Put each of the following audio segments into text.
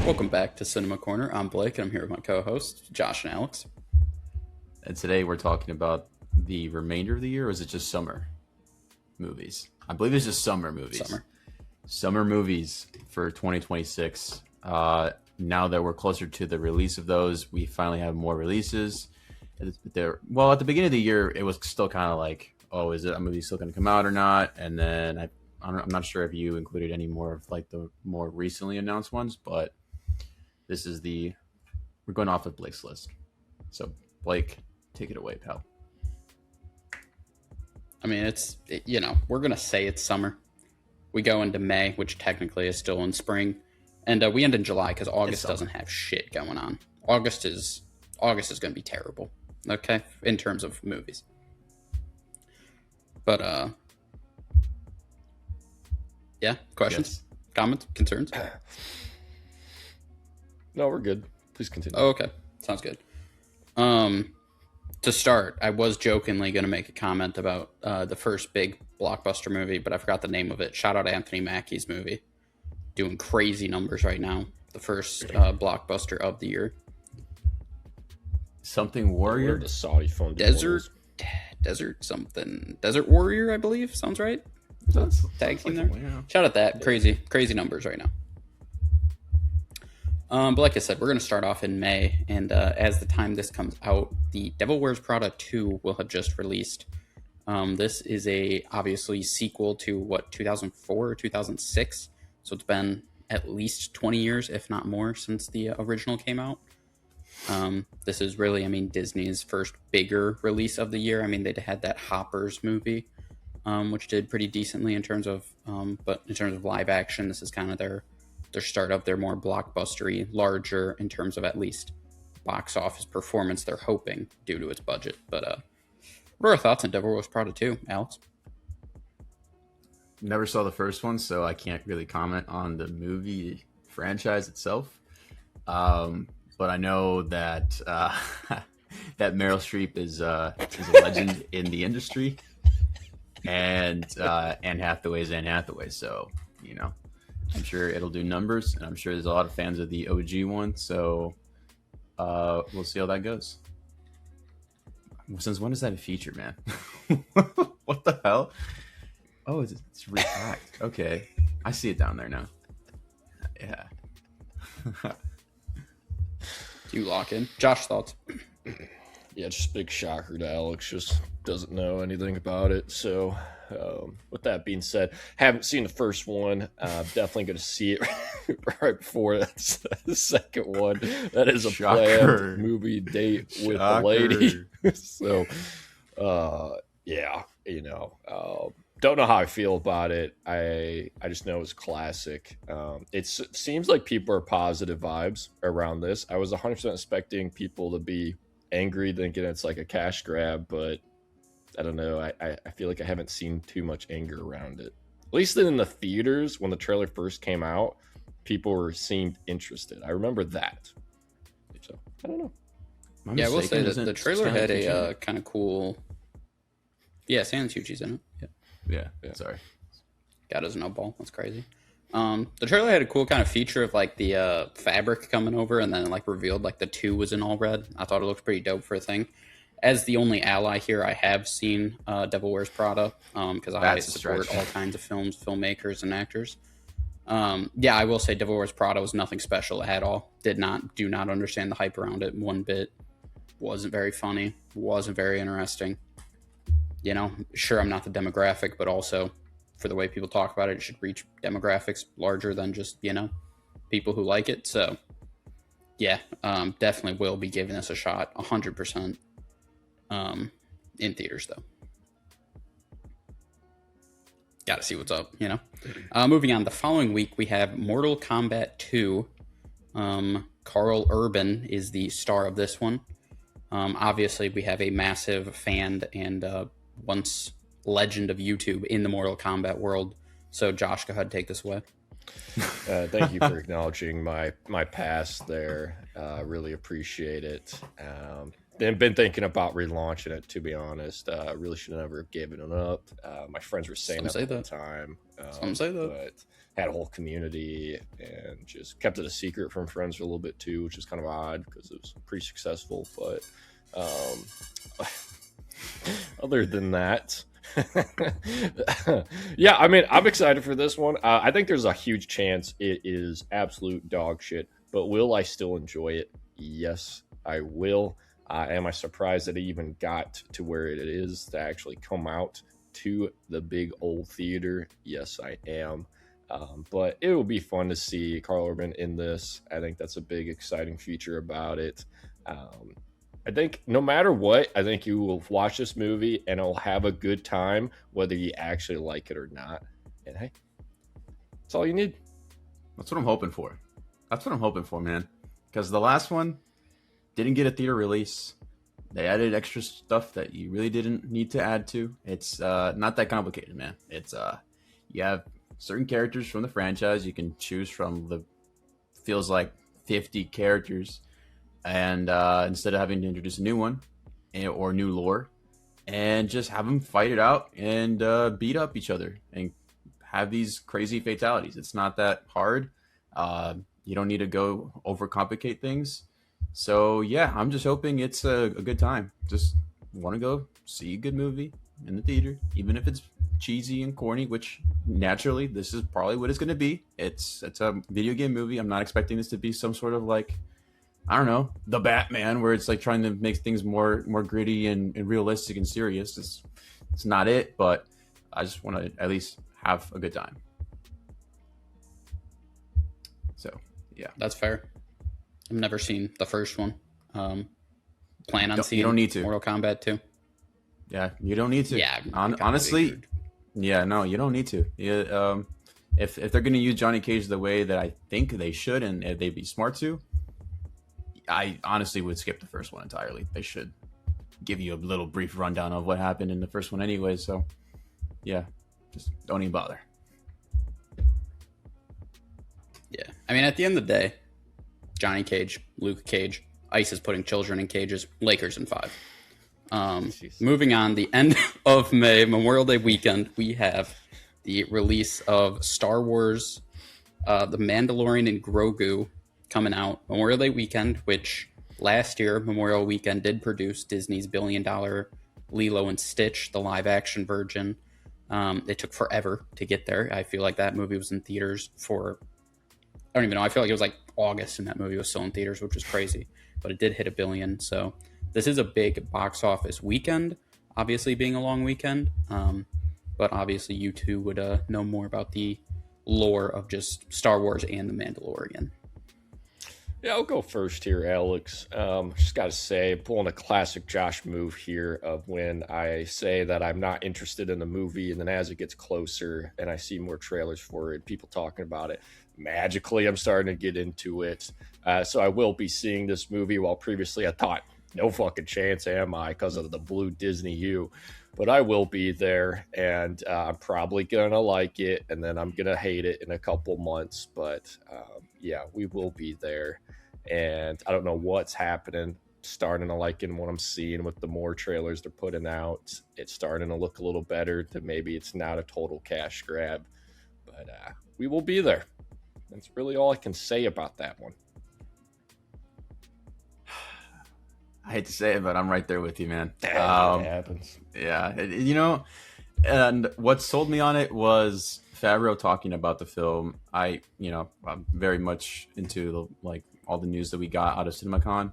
Welcome back to Cinema Corner. I'm Blake, and I'm here with my co-hosts, Josh and Alex. And today we're talking about the remainder of the year, or is it just summer movies? I believe it's just summer movies. Summer movies for 2026. Now that we're closer to the release of those, we finally have more releases. Well, at the beginning of the year, it was still kind of like, oh, is it a movie still going to come out or not? And then I'm not sure if you included any more of like the more recently announced ones, but we're going off of Blake's list. So Blake, take it away, pal. I mean, we're going to say it's summer. We go into May, which technically is still in spring. And we end in July because August doesn't have shit going on. August is going to be terrible, okay, in terms of movies. But, yeah, questions, comments, concerns? No, we're good. Please continue. Oh, okay, sounds good. To start, I was jokingly going to make a comment about the first big blockbuster movie, but I forgot the name of it. Shout out to Anthony Mackie's movie. Doing crazy numbers right now. The first blockbuster of the year. Something Warrior? The Saudi fund. Desert Warrior, I believe. Sounds right. That's tag team like there. Shout out that. Crazy numbers right now. But like I said, we're going to start off in May, and as the time this comes out, The Devil Wears Prada 2 will have just released. This is a obviously sequel to 2004 or 2006, so it's been at least 20 years, if not more, since the original came out. This is really, Disney's first bigger release of the year. They had that Hoppers movie, which did pretty decently in terms of live action. This is kind of their start of their more blockbustery, larger in terms of at least box office performance, they're hoping, due to its budget. But what are our thoughts on Devil Wears Prada 2, Alex? Never saw the first one, so I can't really comment on the movie franchise itself. But I know that that Meryl Streep is a legend in the industry, and Anne Hathaway's Anne Hathaway. So, I'm sure it'll do numbers, and I'm sure there's a lot of fans of the OG one. So we'll see how that goes. Since when is that a feature, man? What the hell? Oh, it's repacked. Okay, I see it down there now. Yeah. Do you lock in? Josh, thoughts? Yeah, just big shocker to Alex. Just doesn't know anything about it. So, with that being said, haven't seen the first one. Definitely going to see it right before that's the second one. That is a planned movie date with the lady. So, yeah, don't know how I feel about it. I just know it's classic. It seems like people are positive vibes around this. I was 100% expecting people to be angry, thinking it's like a cash grab, but I don't know. I feel like I haven't seen too much anger around it. At least in the theaters, when the trailer first came out, people seemed interested. I remember that. So, I don't know. Yeah, I will say that the trailer had a kind of cool... Yeah, Stanley Tucci's in it. Yeah. Sorry. Guy doesn't know ball. That's crazy. The trailer had a cool kind of feature of like the fabric coming over, and then like revealed like the 2 was in all red. I thought it looked pretty dope for a thing. As the only ally here, I have seen Devil Wears Prada because I support all kinds of films, filmmakers, and actors. Yeah, I will say Devil Wears Prada was nothing special at all. Do not understand the hype around it one bit. Wasn't very funny. Wasn't very interesting. Sure, I'm not the demographic, but also for the way people talk about it, it should reach demographics larger than just, people who like it. So, yeah, definitely will be giving this a shot, 100%, in theaters, though. Got to see what's up, Moving on, the following week, we have Mortal Kombat 2. Carl Urban is the star of this one. Obviously, we have a massive fan and once legend of YouTube in the Mortal Kombat world. So, Josh, go ahead and take this away. Thank you for acknowledging my past there. Really appreciate it. been thinking about relaunching it, to be honest. Really should never have given it up. My friends were saying Some that say all the that. time. Some say that. But had a whole community and just kept it a secret from friends for a little bit too, which is kind of odd because it was pretty successful. But other than that, yeah, I mean, I'm excited for this one. I think there's a huge chance it is absolute dog shit, but will I still enjoy it? Yes, I will. Am I surprised that it even got to where it is to actually come out to the big old theater? Yes, I am. But it will be fun to see Carl Urban in this. I think that's a big, exciting feature about it. I think no matter what, I think you will watch this movie and it'll have a good time, whether you actually like it or not. And hey, that's all you need. That's what I'm hoping for. That's what I'm hoping for, man. Because the last one didn't get a theater release. They added extra stuff that you really didn't need to add to. It's not that complicated, man. It's you have certain characters from the franchise. You can choose from the feels like 50 characters, and instead of having to introduce a new one or new lore, and just have them fight it out and beat up each other and have these crazy fatalities. It's not that hard. You don't need to go overcomplicate things. So yeah, I'm just hoping it's a good time. Just want to go see a good movie in the theater, even if it's cheesy and corny, which naturally this is probably what it's going to be. It's a video game movie. I'm not expecting this to be some sort of like, I don't know, the Batman, where it's like trying to make things more gritty and realistic and serious. It's not it, but I just want to at least have a good time. So yeah, That's fair. I've never seen the first one. Plan on seeing you don't need to. Mortal Kombat 2. Yeah, you don't need to. Yeah, honestly, yeah, no, you don't need to. Yeah, if they're going to use Johnny Cage the way that I think they should, and if they'd be smart to, I honestly would skip the first one entirely. They should give you a little brief rundown of what happened in the first one anyway. So, yeah, just don't even bother. Yeah. I mean, at the end of the day, Johnny Cage, Luke Cage, ICE is putting children in cages, Lakers in 5. Moving on, the end of May, Memorial Day weekend, we have the release of Star Wars, The Mandalorian and Grogu coming out Memorial Day weekend, which last year, Memorial Weekend did produce Disney's $1 billion Lilo and Stitch, the live-action version. It took forever to get there. I feel like that movie was in theaters for, I don't even know, I feel like it was like August and that movie was still in theaters, which was crazy. But it did hit $1 billion, so this is a big box office weekend, obviously being a long weekend. But obviously you two would know more about the lore of just Star Wars and The Mandalorian. Yeah, I'll go first here, Alex. Just got to say, pulling a classic Josh move here of when I say that I'm not interested in the movie, and then as it gets closer and I see more trailers for it, people talking about it, magically I'm starting to get into it. So I will be seeing this movie, while previously I thought, no fucking chance am I, because of the blue Disney hue. But I will be there, and I'm probably going to like it, and then I'm going to hate it in a couple months. But yeah, we will be there. And I don't know what's happening. Starting to like in what I'm seeing with the more trailers they're putting out. It's starting to look a little better, that maybe it's not a total cash grab. But we will be there. That's really all I can say about that one. I hate to say it, but I'm right there with you, man. It happens. Yeah, and what sold me on it was Favreau talking about the film. I'm very much into all the news that we got out of CinemaCon,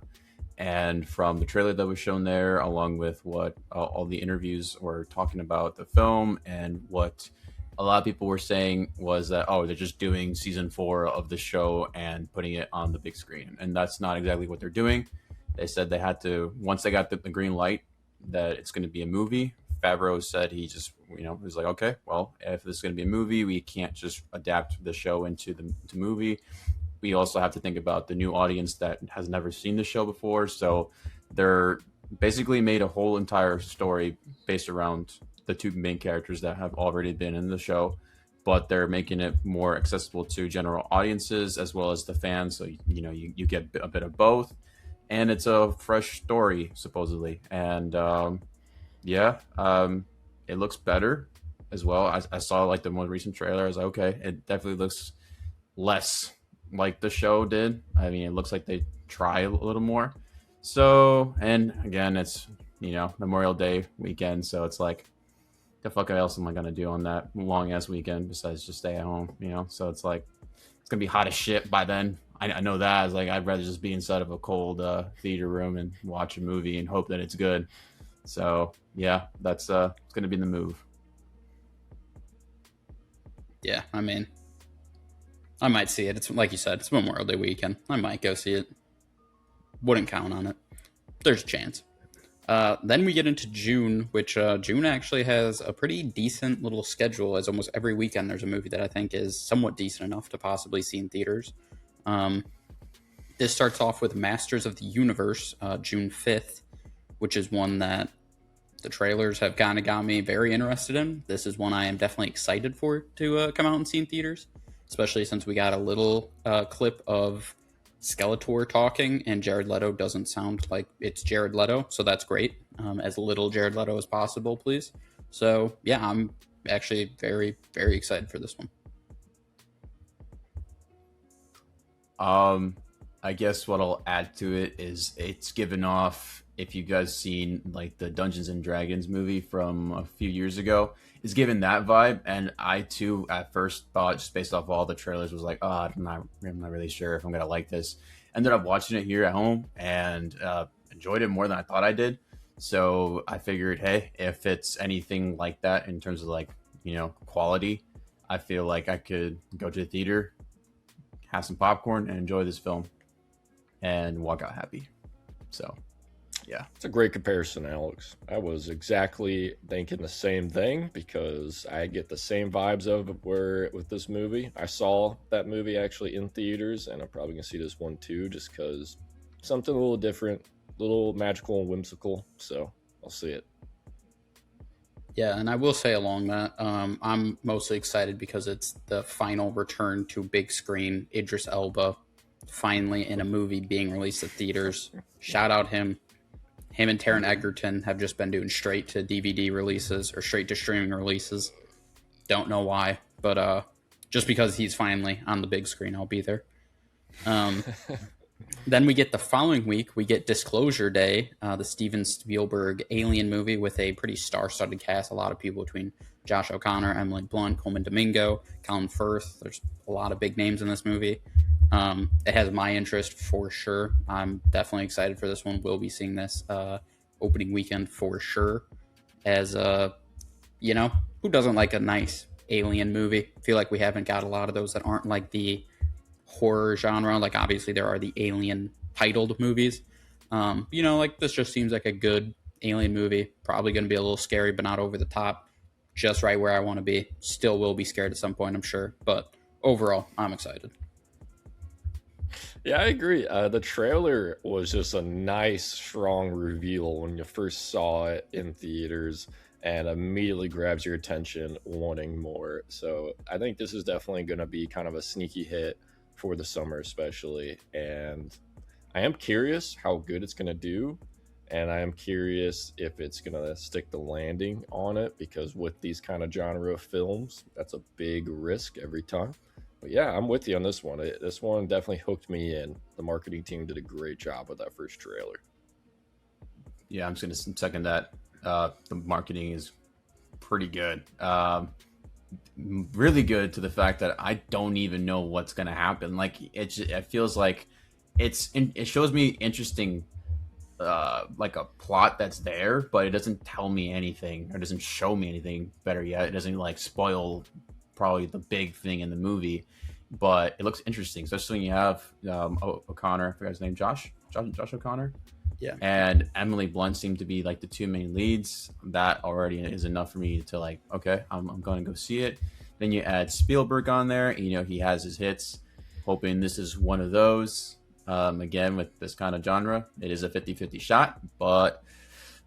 and from the trailer that was shown there, along with what all the interviews were talking about the film, and what a lot of people were saying was that, they're just doing season 4 of the show and putting it on the big screen, and that's not exactly what they're doing. They said they had to, once they got the green light that it's going to be a movie, Favreau said he just, was like, okay, well, if this is going to be a movie, we can't just adapt the show into the movie. We also have to think about the new audience that has never seen the show before. So they're basically made a whole entire story based around the 2 main characters that have already been in the show, but they're making it more accessible to general audiences as well as the fans. So, you get a bit of both. and it's a fresh story supposedly, and yeah, it looks better as well. I saw like the most recent trailer. I was like, okay, it definitely looks less like the show did. I mean, it looks like they try a little more. So, and again, it's Memorial Day weekend, so it's like, the fuck else am I gonna do on that long ass weekend besides just stay at home? So it's like it's gonna be hot as shit by then. I know that. It's like I'd rather just be inside of a cold theater room and watch a movie and hope that it's good. So yeah, that's it's gonna be the move. Yeah, I mean, I might see it. It's like you said, it's Memorial Day weekend. I might go see it. Wouldn't count on it. There's a chance. Then we get into June, which June actually has a pretty decent little schedule, as almost every weekend there's a movie that I think is somewhat decent enough to possibly see in theaters. This starts off with Masters of the Universe, June 5th, which is one that the trailers have kind of got me very interested in. This is one I am definitely excited for to come out and see in theaters, especially since we got a little clip of Skeletor talking, and Jared Leto doesn't sound like it's Jared Leto, so that's great. As little Jared Leto as possible, please. So yeah, I'm actually very, very excited for this one. I guess what I'll add to it is it's given off, if you guys seen like the Dungeons and Dragons movie from a few years ago, it's given that vibe. And I too at first thought, just based off all the trailers, was like, oh, I'm not really sure if I'm gonna like this. Ended up watching it here at home and enjoyed it more than I thought I did. So I figured, hey, if it's anything like that in terms of like quality, I feel like I could go to the theater, have some popcorn, and enjoy this film and walk out happy. So yeah, it's a great comparison, Alex. I was exactly thinking the same thing because I get the same vibes of where with this movie. I saw that movie actually in theaters, and I'm probably gonna see this one too, just because something a little different, a little magical and whimsical. So I'll see it. Yeah, and I will say along that, I'm mostly excited because it's the final return to big screen. Idris Elba finally in a movie being released at theaters. Shout out him. Him and Taron Egerton have just been doing straight to DVD releases or straight to streaming releases. Don't know why, but just because he's finally on the big screen, I'll be there. Then we get the following week, we get Disclosure Day, the Steven Spielberg Alien movie with a pretty star-studded cast. A lot of people between Josh O'Connor, Emily Blunt, Coleman Domingo, Colin Firth. There's a lot of big names in this movie. It has my interest for sure. I'm definitely excited for this one. We'll be seeing this opening weekend for sure. As who doesn't like a nice alien movie? I feel like we haven't got a lot of those that aren't like the horror genre. Like obviously there are the alien titled movies. Like this just seems like a good alien movie. Probably going to be a little scary, but not over the top. Just right where I want to be. Still will be scared at some point, I'm sure. But overall, I'm excited. Yeah, I agree. The trailer was just a nice, strong reveal when you first saw it in theaters and immediately grabs your attention wanting more. So I think this is definitely going to be kind of a sneaky hit for the summer especially. And I am curious how good it's going to do. And I am curious if it's going to stick the landing on it, because with these kind of genre of films, that's a big risk every time. But yeah, I'm with you on this one. This one definitely hooked me in. The marketing team did a great job with that first trailer. Yeah, I'm just going to second that. The marketing is pretty good. Really good to the fact that I don't even know what's going to happen. Like it feels like it shows me interesting, like a plot that's there, but it doesn't tell me anything or doesn't show me anything. Better yet, it doesn't like spoil probably the big thing in the movie, but it looks interesting, especially when you have O'Connor, I forgot his name, Josh O'Connor, yeah, and Emily Blunt seem to be like the two main leads. That already is enough for me to like, okay, I'm going to go see it. Then you add Spielberg on there, he has his hits. Hoping this is one of those. Again, with this kind of genre, it is a 50-50 shot, but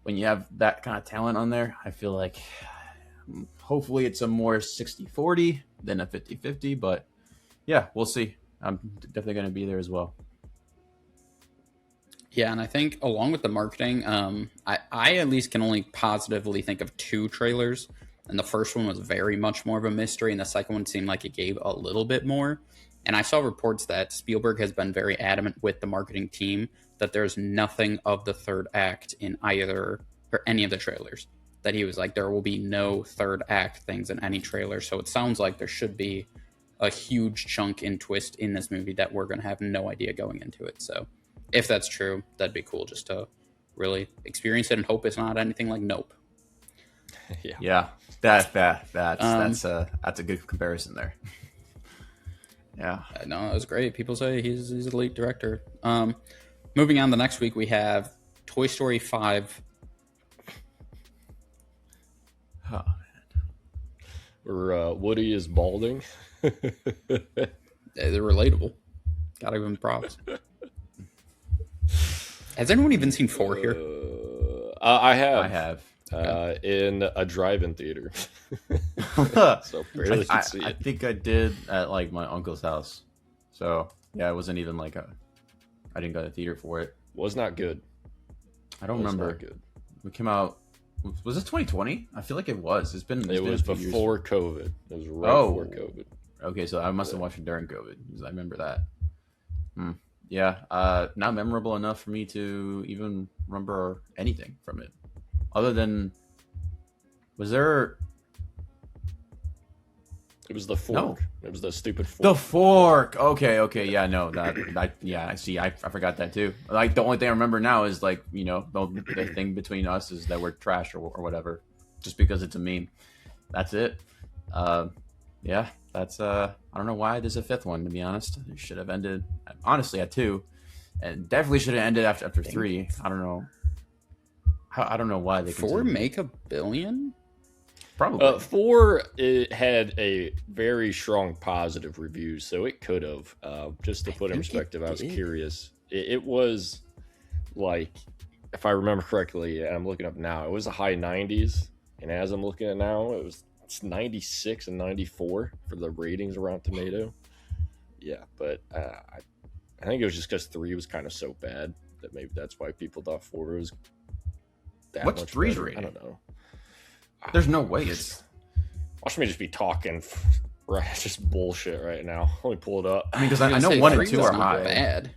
when you have that kind of talent on there, I feel like hopefully it's a more 60-40 than a 50-50, but yeah, we'll see. I'm definitely going to be there as well. Yeah, and I think along with the marketing, I at least can only positively think of two trailers. And the first one was very much more of a mystery, and the second one seemed like it gave a little bit more. And I saw reports that Spielberg has been very adamant with the marketing team that there's nothing of the third act in either or any of the trailers. That he was like, there will be no third act things in any trailer. So it sounds like there should be a huge chunk and twist in this movie that we're going to have no idea going into it. So if that's true, that'd be cool just to really experience it and hope it's not anything like Nope. Yeah, that's a good comparison there. Yeah, No, that was great. People say he's a elite director. Moving on, the next week we have Toy Story 5. oh, Where Woody is balding. They're relatable. Gotta give him props. Has anyone even seen 4 here? I have. I have. In a drive-in theater. So barely I, can see I it. think I did at like my uncle's house. So yeah, it wasn't even like I didn't go to the theater for it. Was not good. I don't Was remember. not good. We came out. Was it 2020? I feel like it was. It's been It was a few years. before COVID. It was right Oh. before COVID. Okay, so I must have watched it during COVID because I remember that. Yeah, not memorable enough for me to even remember anything from it, other than was there It was the fork. No. It was the stupid fork. the fork? Okay, yeah, no, that yeah, I see. I forgot that too. Like the only thing I remember now is like the thing between us is that we're trash or whatever, just because it's a meme. That's it. Yeah, that's I don't know why there's a fifth one, to be honest. It should have ended honestly at 2, and definitely should have ended after 3. I don't know. I don't know why they 4 continued. make $1 billion? Probably. 4, it had a very strong positive review, so it could have. Just to put in think it perspective, I was did. curious. It was like, if I remember correctly, and I'm looking up now, it was the high 90s, and as I'm looking at now, it's 96 and 94 for the ratings around Tomato. Yeah, but I think it was just because 3 was kind of so bad that maybe that's why people thought 4 was that What's much 3's better. rating? I don't know. There's no way it's. Watch me just be talking, right? Just bullshit right now. Let me pull it up. I mean, because was I gonna know say 1 and 3 2 was are not high. bad.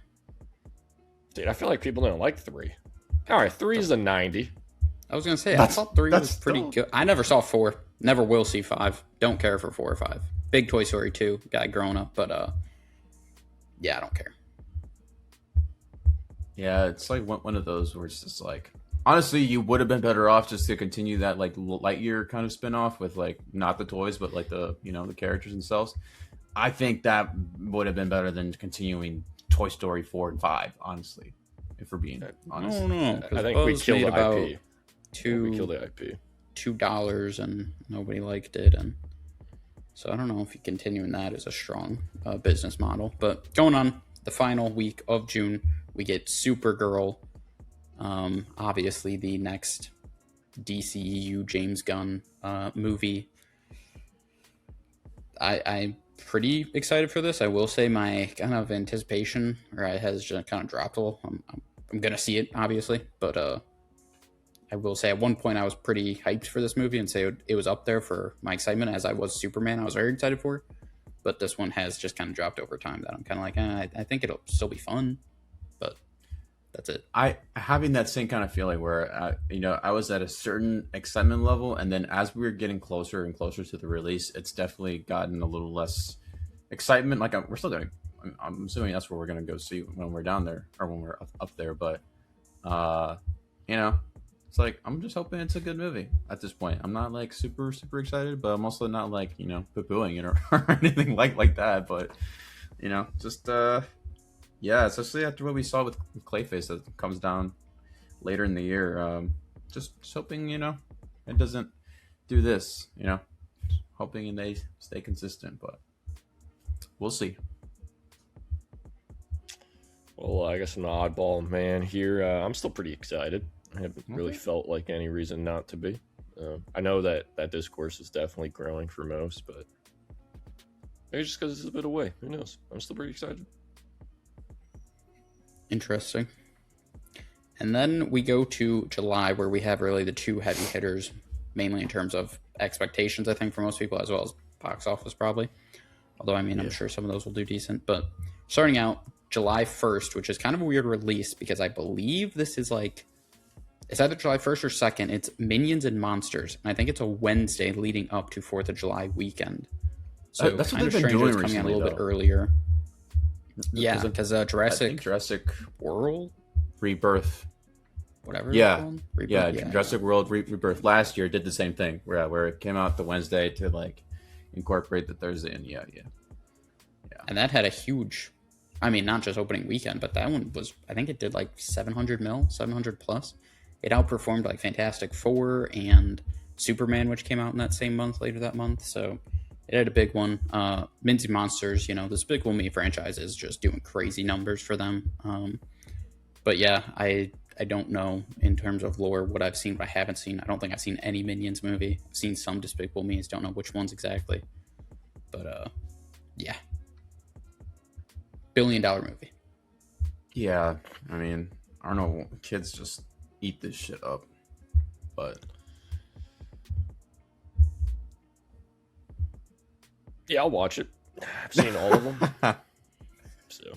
Dude, I feel like people don't like 3. All right, 3 is a 90. I was gonna say I That's- thought 3 that's was pretty still- good. I never saw 4. Never will see 5. Don't care for 4 or 5. Big Toy Story 2 guy growing up, but yeah, I don't care. Yeah, it's like one of those where it's just like, honestly, you would have been better off just to continue that like Lightyear kind of spin-off with like not the toys but like the the characters themselves. I think that would have been better than continuing Toy Story 4 and 5, honestly, if we're being I honest. don't know. I think we killed the about IP. We killed the IP. $2 and nobody liked it, and so I don't know if continuing that is a strong business model. But going on the final week of June, we get Supergirl, obviously the next DCEU James Gunn movie. I'm pretty excited for this. I will say my kind of anticipation has just kind of dropped a little. I'm gonna see it obviously, but I will say at one point I was pretty hyped for this movie and say it was up there for my excitement as I was Superman. I was very excited for it, but this one has just kind of dropped over time. That I'm kind of like, I think it'll still be fun, but that's it. I having that same kind of feeling where I was at a certain excitement level, and then as we were getting closer and closer to the release, it's definitely gotten a little less excitement. Like we're still going. I'm assuming that's where we're gonna go see when we're down there or when we're up there. But it's like I'm just hoping it's a good movie at this point. I'm not like super excited, but I'm also not like poo-pooing it or anything like that. But just yeah, especially after what we saw with Clayface that comes down later in the year. Just hoping it doesn't do this. Hoping they stay consistent, but we'll see. Well, I guess I'm an oddball man here. I'm still pretty excited. I haven't really felt like any reason not to be. I know that discourse is definitely growing for most, but maybe just because it's a bit away. Who knows? I'm still pretty excited. Interesting. And then we go to July, where we have really the two heavy hitters, mainly in terms of expectations, I think, for most people, as well as box office, probably. Although, I mean, I'm sure some of those will do decent. But starting out, July 1st, which is kind of a weird release because I believe this is like, it's either July 1st or 2nd. It's Minions and Monsters. And I think it's a Wednesday leading up to 4th of July weekend. So That's what kind of they've been strange doing it's coming out a recently, little bit though. earlier. Yeah, because I think Jurassic Jurassic World, Rebirth. whatever. Yeah. It's called. Rebirth, Yeah, Jurassic World Rebirth last year did the same thing, where it came out the Wednesday to like incorporate the Thursday, and yeah. And that had a huge, I mean, not just opening weekend, but that one was, I think it did like 700 plus. It outperformed like Fantastic Four and Superman, which came out in that same month, later that month. So it had a big one. Minzy Monsters, you know, this Despicable Me franchise is just doing crazy numbers for them. But yeah, I don't know in terms of lore what I've seen, what I haven't seen. I don't think I've seen any Minions movie. I've seen some Despicable Me's, don't know which ones exactly. But yeah. $1 billion movie. Yeah, I mean, I don't know, kids just eat this shit up, but Yeah, I'll watch it. I've seen all of them, so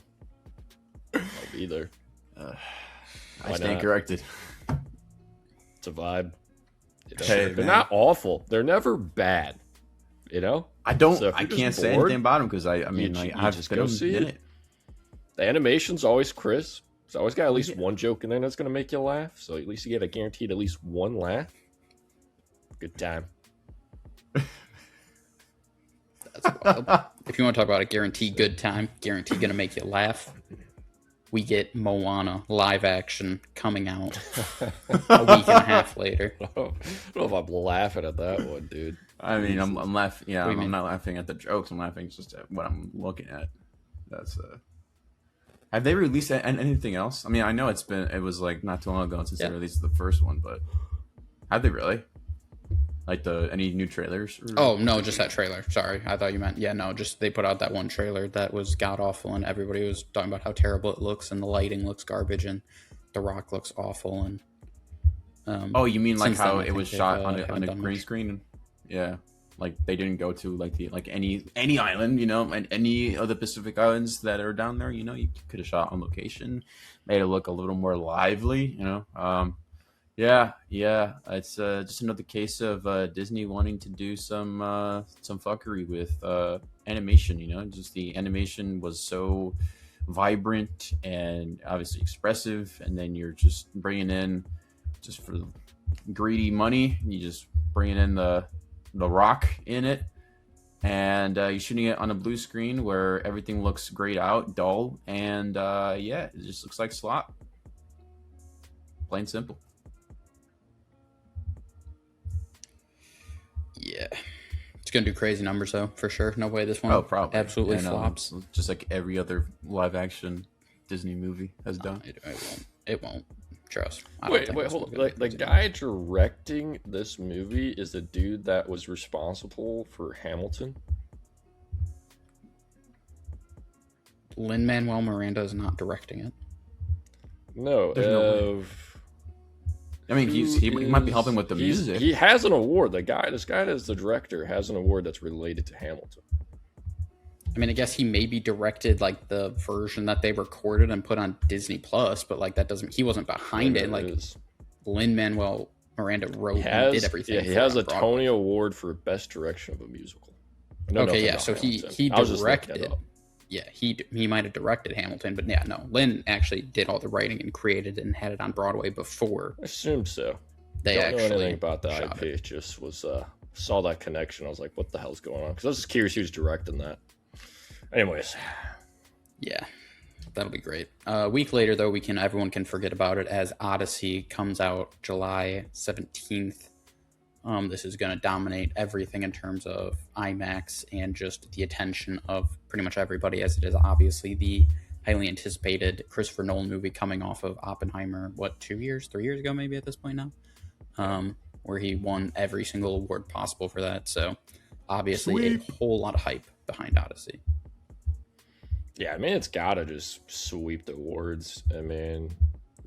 I'll be there. I Why stand not? corrected. It's a vibe. You know? Hey, They're man. not awful. They're never bad. You know, I don't. So if I you're can't just say bored, anything about them because I mean, you like, ju- I've just been go in see it. it. The animation's always crisp. It's always got at least Yeah. one joke in there that's gonna make you laugh. So at least you get a guaranteed at least one laugh. Good time. That's wild. If you want to talk about a guaranteed good time, guaranteed gonna make you laugh, we get Moana live action coming out a week and a half later. I don't know if I'm laughing at that one, dude. I mean, I'm laughing. Yeah, What do you I'm mean? not laughing at the jokes. I'm laughing just at what I'm looking at. That's Have they released anything else? I mean, I know it was like not too long ago since Yeah. they released the first one, but have they really? Like any new trailers? Or... Oh no, just that trailer. Sorry, I thought you meant no. Just they put out that one trailer that was god awful, and everybody was talking about how terrible it looks, and the lighting looks garbage, and The Rock looks awful, and Oh, you mean like Since then, how I it think was they've, shot on haven't a done green much. screen? Yeah, like they didn't go to like any island, you know, and any of the Pacific islands that are down there. You know, you could have shot on location, made it look a little more lively. You know, yeah. It's just another case of Disney wanting to do some fuckery with animation. You know, just the animation was so vibrant and obviously expressive, and then you're just bringing in just for greedy money. You just bringing in the Rock in it, and you're shooting it on a blue screen where everything looks grayed out, dull, and yeah, it just looks like slop. Plain simple. yeah, it's gonna do crazy numbers though for sure. No way this one Oh, probably absolutely And, flops. just like every other live action Disney movie has done. It won't. It won't. Trust. I don't Wait, think wait, this hold one's on. gonna Like, do the crazy guy directing this movie is the dude that was responsible for Hamilton. Lin-Manuel Miranda is not directing it. No, There's no way. I mean, he might be helping with the music. He has an award. This guy that's the director has an award that's related to Hamilton. I mean, I guess he maybe directed like the version that they recorded and put on Disney Plus, but like that doesn't. He wasn't behind it. Like Lin-Manuel Miranda wrote and did everything. Yeah, he for has it a on Broadway. Tony Award for best direction of a musical. I know Okay, nothing yeah. about So Hamilton. he I was just looking directed. it up. Yeah, he might have directed Hamilton, but yeah, no. Lin actually did all the writing and created it and had it on Broadway before I assume so. they Don't know actually anything about the shot IP. it. It just was saw that connection. I was like, what the hell's going on? Because I was just curious who's directing that. Anyways, Yeah, that'll be great. A week later, though, everyone can forget about it as Odyssey comes out July 17th. This is going to dominate everything in terms of IMAX and just the attention of pretty much everybody, as it is obviously the highly anticipated Christopher Nolan movie coming off of Oppenheimer, 3 years ago, maybe at this point now, where he won every single award possible for that. So obviously Sweet. a whole lot of hype behind Odyssey. yeah, I mean, it's got to just sweep the awards. I mean,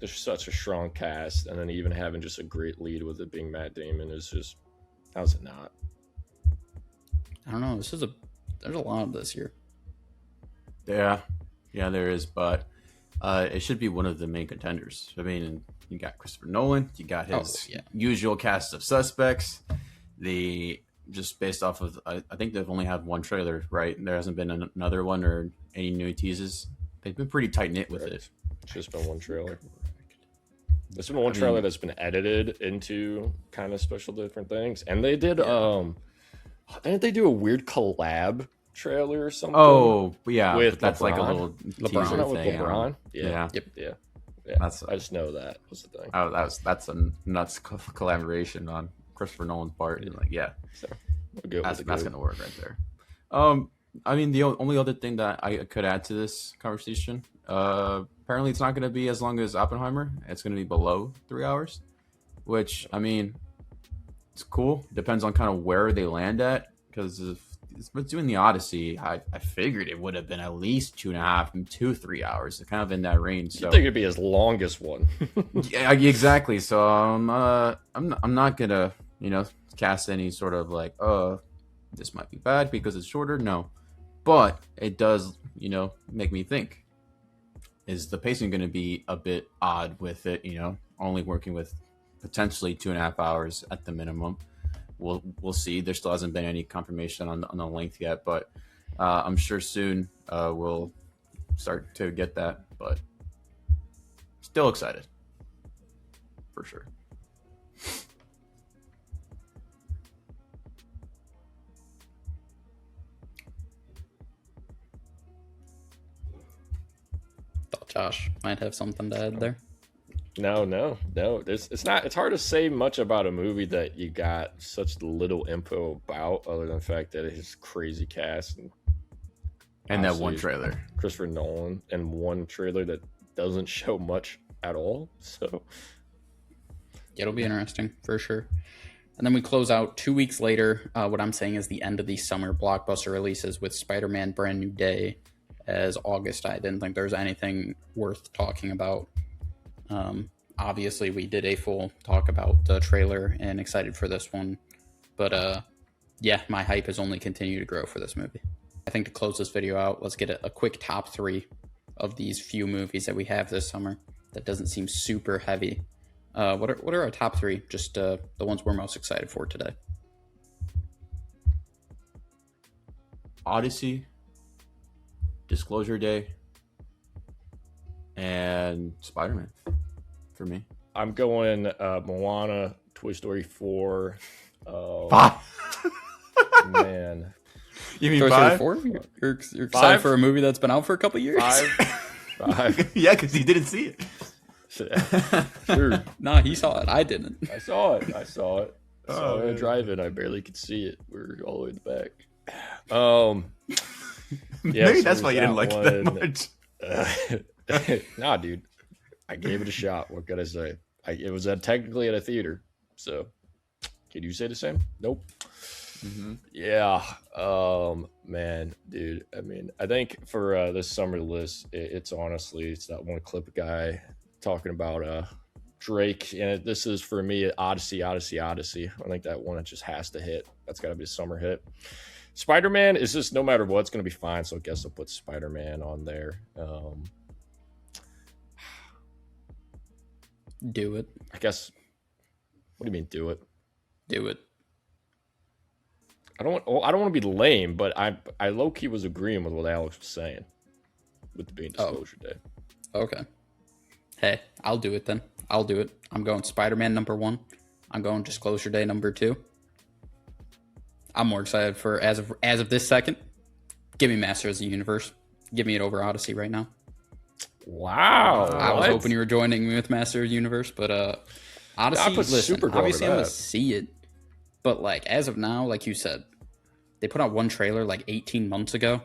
there's such a strong cast, and then even having just a great lead with it being Matt Damon is just, how's it not? I don't know. There's a lot of this year. Yeah, there is, but it should be one of the main contenders. I mean, you got Christopher Nolan, you got his usual cast of suspects. Just based off of, I think they've only had one trailer, right? There hasn't been another one or any new teases. They've been pretty tight knit with it. It's just been one trailer. There's been one trailer that's been edited into kind of special different things, and they did. Didn't they do a weird collab trailer or something? Oh, yeah, with that's LeBron? like a little teaser Not with thing. LeBron. Yeah. Yep. Yeah. I just know that was the thing. Oh, that's a nuts collaboration on Christopher Nolan's part. Like, So we'll that's gonna work right there. I mean, the only other thing that I could add to this conversation, apparently it's not going to be as long as Oppenheimer. It's going to be below 3 hours, which, I mean, it's cool. Depends on kind of where they land at, because if it's doing the Odyssey, I figured it would have been at least 2.5 to 3 hours, kind of in that range. So I think it'd be his longest one. yeah, exactly. So I'm not gonna cast any sort of like, this might be bad because it's shorter. No, but it does make me think: is the pacing going to be a bit odd with it? Only working with potentially 2.5 hours at the minimum. We'll see. There still hasn't been any confirmation on the length yet, but I'm sure soon we'll start to get that. But still excited, for sure. Thought Josh might have something to add there. No. It's not. It's hard to say much about a movie that you got such little info about, other than the fact that it's crazy cast and that one trailer, Christopher Nolan, and one trailer that doesn't show much at all. So It'll be interesting for sure. And then we close out 2 weeks later. What I'm saying is the end of these summer blockbuster releases with Spider-Man: Brand New Day as August. I didn't think there was anything worth talking about. Obviously, we did a full talk about the trailer and excited for this one. But my hype has only continued to grow for this movie. I think to close this video out, let's get a quick top 3 of these few movies that we have this summer that doesn't seem super heavy. What are our top 3? Just the ones we're most excited for today. Odyssey, Disclosure Day, and Spider-Man for me. I'm going Moana, Toy Story 4. 5. Man, You mean Toy Story 5? 4? You're excited 5? for a movie that's been out for a couple years? 5. Yeah, because he didn't see it. Sure. Nah, he saw it. I didn't. I saw it. I saw it man. driving. I barely could see it. We're all the way in the back. Maybe so that's why you didn't like it one. that much. Nah, dude. I gave it a shot. What could I say? It was technically at a theater. So, can you say the same? Nope. Mm-hmm. Yeah. Man, dude. I mean, I think for this summer list, it's honestly, it's that one clip guy talking about Drake, and this is for me Odyssey. I think that one just has to hit. That's got to be a summer hit. Spider-Man is just, no matter what, it's going to be fine. So I guess I'll put Spider-Man on there. Do it. I guess. What do you mean, do it? Do it. I don't want to be lame, but I low key was agreeing with what Alex was saying with the being Disclosure Day. Okay. Hey, I'll do it then. I'll do it. I'm going Spider-Man number 1. I'm going Disclosure Day number 2. I'm more excited for as of this second. Give me Masters of the Universe. Give me it over Odyssey right now. Wow. I was hoping you were joining me with Masters of the Universe, but Odyssey. Listen, obviously I'm gonna see it, but like as of now, like you said, they put out one trailer like 18 months ago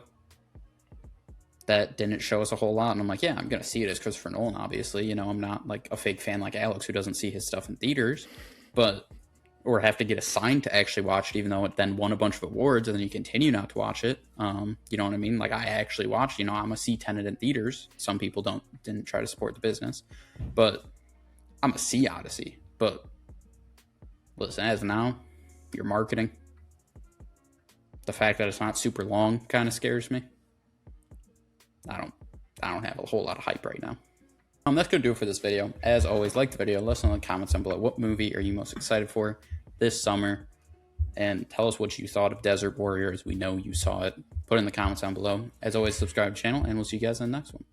that didn't show us a whole lot, and I'm like, yeah, I'm gonna see it as Christopher Nolan. Obviously, I'm not like a fake fan like Alex who doesn't see his stuff in theaters, or or have to get assigned to actually watch it, even though it then won a bunch of awards, and then you continue not to watch it. You know what I mean? Like, I actually watched, I'm a see Tenet in theaters. Some people didn't try to support the business, but I'm a see Odyssey. But listen, as of now, your marketing, the fact that it's not super long kind of scares me. I don't have a whole lot of hype right now. That's going to do it for this video. As always, like the video, let us know in the comments down below what movie are you most excited for this summer, and tell us what you thought of Desert Warriors. We know you saw it. Put it in the comments down below. As always, subscribe to the channel, and we'll see you guys in the next one.